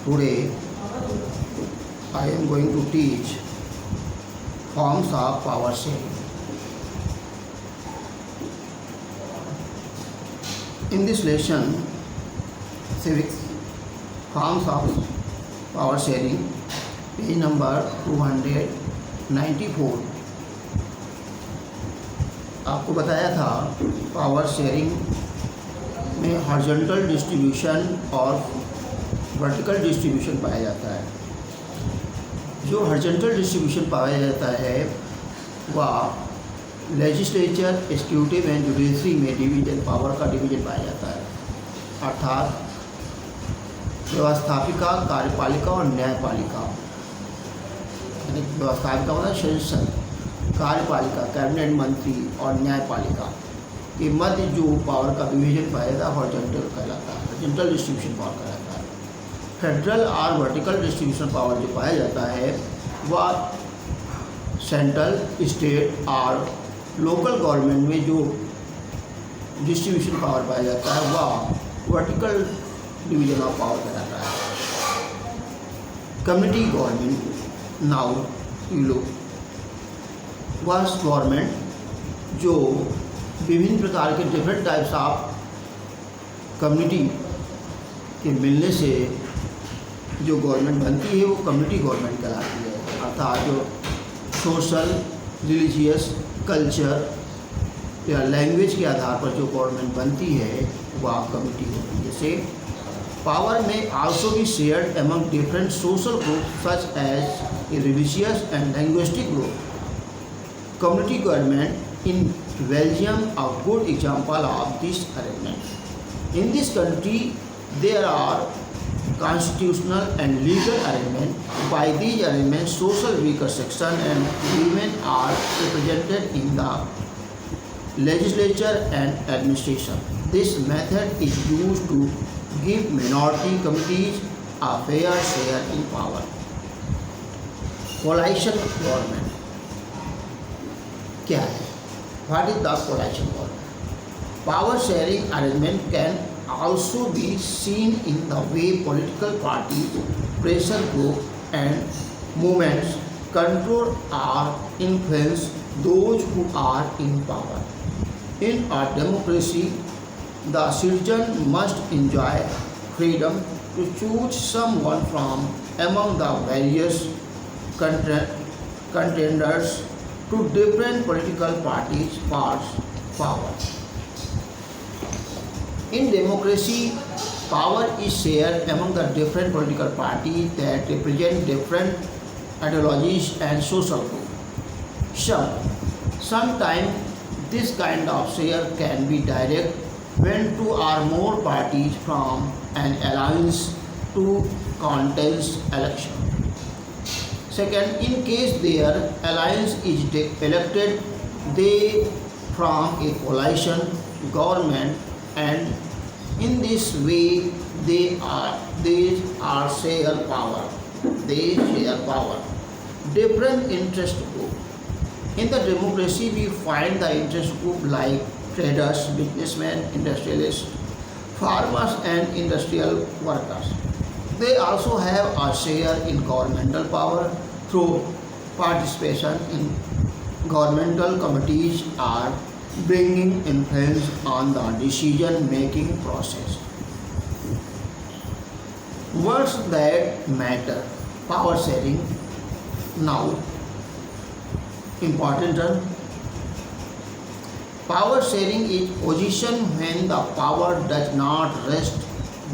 Today I am going to teach forms of power sharing. In this lesson, civics, forms of power sharing, page number 294. आपको बताया था power sharing में horizontal distribution और vertical distribution पाया जाता है। जो हॉरिजॉन्टल डिस्ट्रीब्यूशन पाया जाता है वह लेजिस्लेचर, एग्जीक्यूटिव एंड जुडिशरी में डिवीजन, पावर का डिवीजन पाया जाता है। अर्थात व्यवस्थापिका, कार्यपालिका और न्यायपालिका। यानी व्यवस्थापिका मतलब शासन, कार्यपालिका कैबिनेट मंत्री और न्यायपालिका के मध्य जो पावर का डिवीजन पाया जाता है हॉरिजॉन्टल कहलाता है, हॉरिजॉन्टल डिस्ट्रीब्यूशन पावर कहलाता है। फेडरल और वर्टिकल डिस्ट्रीब्यूशन पावर जो पाया जाता है वह सेंट्रल, स्टेट और लोकल गवर्नमेंट में जो डिस्ट्रीब्यूशन पावर पाया जाता है वह वर्टिकल डिवीजन ऑफ पावर कहलाता है। कम्युनिटी गवर्नमेंट, नाउ यू लो, वह गवर्नमेंट जो विभिन्न प्रकार के डिफरेंट टाइप्स ऑफ कम्युनिटी के मिलने से जो गवर्नमेंट बनती है वो कम्युनिटी गवर्नमेंट कहलाती है। अर्थात जो सोशल, रिलीजियस, कल्चर या लैंग्वेज के आधार पर जो गवर्नमेंट बनती है वह कम्युनिटी होती है। जैसे power may also be shared among different social group such as a religious and linguistic group. Community government in Belgium a good example of this arrangement. In this country there are constitutional and legal arrangement. By these arrangements social weaker section and women are represented in the legislature and administration. This method is used to give minority communities a fair share in power. Coalition government क्या है? What is the coalition government? Power sharing arrangement can also be seen in the way political parties, pressure groups and movements control or influence those who are in power. In a democracy, the citizen must enjoy freedom to choose someone from among the various contenders to different political parties for power. In democracy, power is shared among the different political parties that represent different ideologies and social groups. Sometimes this kind of share can be direct when two or more parties from an alliance to contest election. Second, in case their alliance is elected, they form a coalition government, and in this way they are share power. They share power. Different interest group. In the democracy, we find the interest group like traders, businessmen, industrialists, farmers, and industrial workers. They also have a share in governmental power through participation in governmental committees or bringing influence on the decision-making process. Words that matter. Power sharing. Now, important term. Power sharing is position when the power does not rest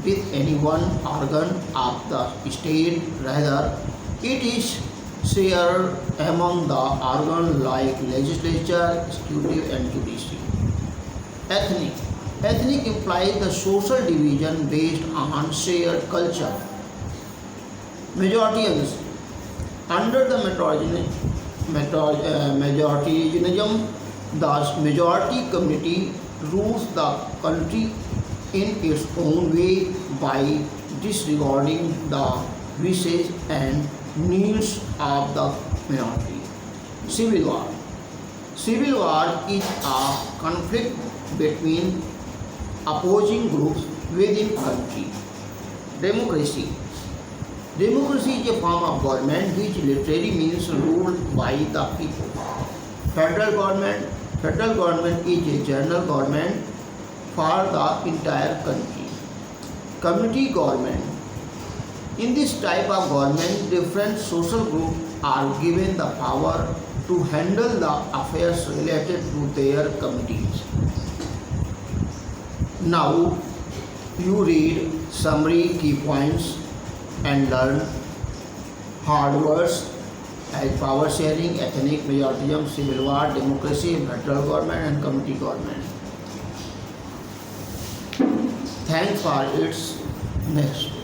with any one organ of the state, rather it is shared among the organs like legislature, executive and judiciary. Ethnic. Ethnic implies the social division based on shared culture. Majoritarians. Under the majoritarianism, the majority community rules the country in its own way by disregarding the wishes and needs of the minority. Civil war. Civil war is a conflict between opposing groups within country. Democracy. Democracy is a form of government which literally means ruled by the people. Federal government is a general government for the entire country. Community government. In this type of government, different social groups are given the power to handle the affairs related to their communities. Now, you read summary key points and learn hard words like power sharing, ethnic majoritism, civil war, democracy, federal government and community government. Thanks for its next.